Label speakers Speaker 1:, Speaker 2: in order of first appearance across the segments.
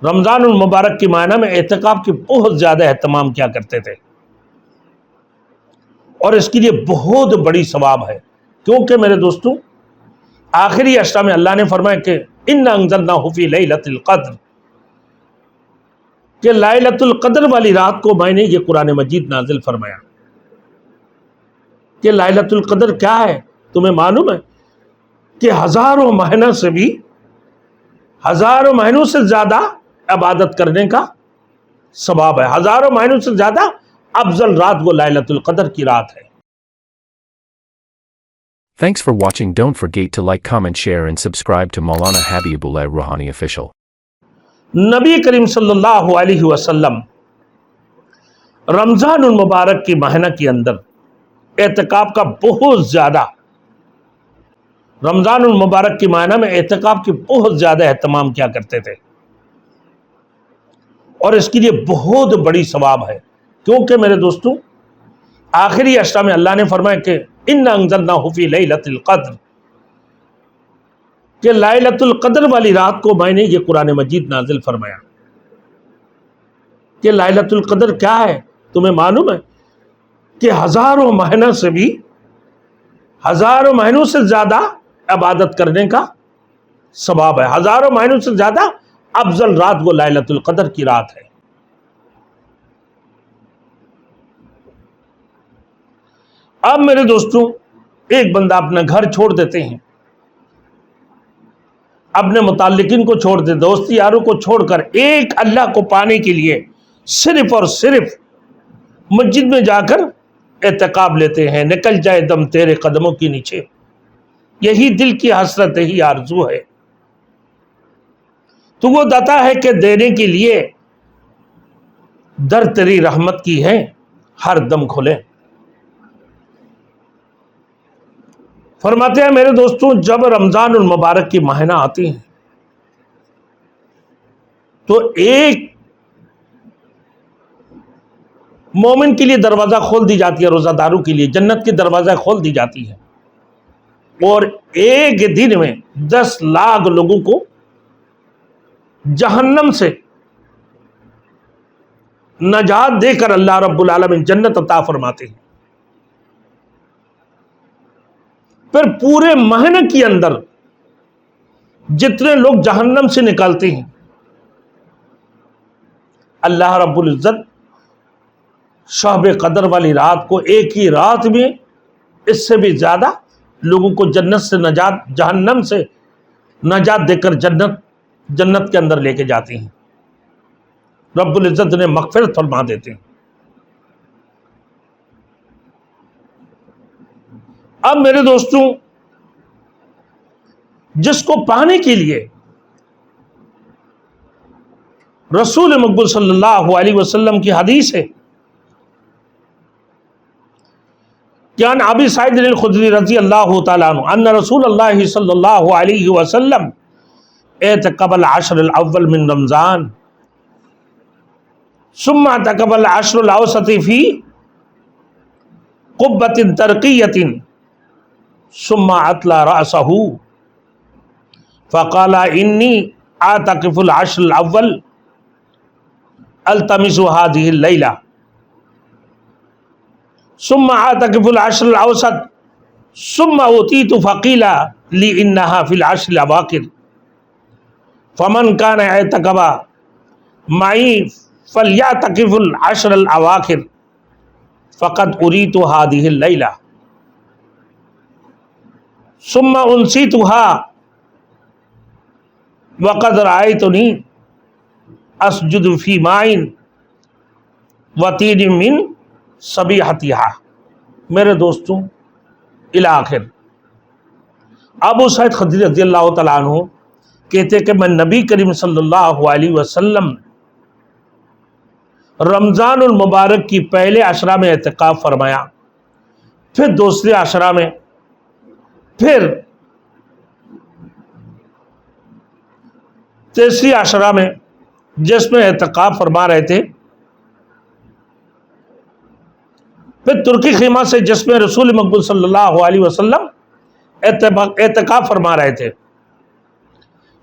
Speaker 1: رمضان المبارک کے مہینہ میں اعتکاف کی بہت زیادہ اہتمام کیا کرتے تھے، اور اس کے لیے بہت بڑی ثواب ہے، کیونکہ میرے دوستوں آخری عشرہ میں اللہ نے فرمایا کہ اِنَّا أَنزَلْنَاهُ فِي لَيْلَةِ الْقَدْرِ، کہ ليلۃ القدر والی رات کو میں نے یہ قرآن مجید نازل فرمایا۔ کہ ليلۃ القدر کیا ہے تمہیں معلوم ہے؟ کہ ہزاروں مہینوں سے بھی ہزاروں مہینوں سے زیادہ عبادت کرنے کا ثواب ہے، ہزاروں مہینوں سے زیادہ افضل رات وہ ليلۃ القدر کی رات ہے۔
Speaker 2: Thanks for watching. Don't forget to like, comment, share and subscribe to Maulana Habibullah Rouhani Official.
Speaker 1: نبی کریم صلی اللہ علیہ وسلم رمضان المبارک کی مہینہ کے اندر اعتکاف کا بہت زیادہ رمضان المبارک کی مہینہ میں اعتکاف کی بہت زیادہ اہتمام کیا کرتے تھے، اور اس کے لیے بہت بڑی ثواب ہے، کیونکہ میرے دوستوں آخری عشرہ میں اللہ نے فرمایا کہ اِنَّا أَنزَلْنَاهُ فِي لَيْلَةِ الْقَدْرِ، کہ ليلۃ القدر والی رات کو میں نے یہ قرآن مجید نازل فرمایا۔ کہ ليلۃ القدر کیا ہے تمہیں معلوم ہے؟ کہ ہزاروں مہینوں سے بھی ہزاروں مہینوں سے زیادہ عبادت کرنے کا ثواب ہے، ہزاروں مہینوں سے زیادہ افضل رات وہ ليلۃ القدر کی رات ہے۔ اب میرے دوستوں ایک بندہ اپنا گھر چھوڑ دیتے ہیں، اپنے متعلقین کو چھوڑ دے، دوستی یاروں کو چھوڑ کر ایک اللہ کو پانے کے لیے صرف اور صرف مسجد میں جا کر اعتکاف لیتے ہیں، نکل جائے دم تیرے قدموں کے نیچے، یہی دل کی حسرت، یہی آرزو ہے۔ تو وہ داتا ہے کہ دینے کے لیے در تیری رحمت کی ہے ہر دم کھلے۔ فرماتے ہیں میرے دوستوں جب رمضان المبارک کی مہینہ آتی ہیں تو ایک مومن کے لیے دروازہ کھول دی جاتی ہے، روزہ داروں کے لیے جنت کی دروازہ کھول دی جاتی ہے، اور ایک دن میں 10 لاکھ لوگوں کو جہنم سے نجات دے کر اللہ رب العالمین جنت عطا فرماتے ہیں۔ پھر پورے مہینے کے اندر جتنے لوگ جہنم سے نکالتے ہیں اللہ رب العزت شب قدر والی رات کو ایک ہی رات میں اس سے بھی زیادہ لوگوں کو جنت سے نجات، جہنم سے نجات دے کر جنت کے اندر لے کے جاتے ہیں، رب العزت نے مغفرت فرما دیتے ہیں۔ اب میرے دوستوں جس کو پانے کے لیے رسول مقبول صلی اللہ علیہ وسلم کی حدیث ہے کہ عن ابی سعید الخدری رضی اللہ تعالیٰ عنہ ان رسول اللہ صلی اللہ علیہ وسلم اعتکف العشر الاول من رمضان ثم اعتکف العشر الاوسط فی قبۃ ترقیۃ ثم اطلع رأسہ فقال انی اعتکف العشر الاول التمس هذه الليلة ثم اعتکف العشر الاوسط ثم اوتیت فقیل لی انها في العشر الاواخر فمن كان اعتکف معي فلیعتکف العشر الاواخر فقد اریت هذه الليلة ثم انسیتها وقد رأيتني اسجد فی ماء وطین من صبیحتها۔ میرے دوستوں الاخر ابو سعید خدری رضی اللہ تعالیٰ عنہ کہتے کہ میں نبی کریم صلی اللہ علیہ وسلم رمضان المبارک کی پہلے عشرہ میں اعتکاف فرمایا، پھر دوسرے عشرہ میں، پھر تیسری عشرہ میں جس میں اعتکاف فرما رہے تھے، پھر ترکی خیمہ سے جس میں رسول مقبول صلی اللہ علیہ وسلم اعتکاف فرما رہے تھے،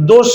Speaker 1: 2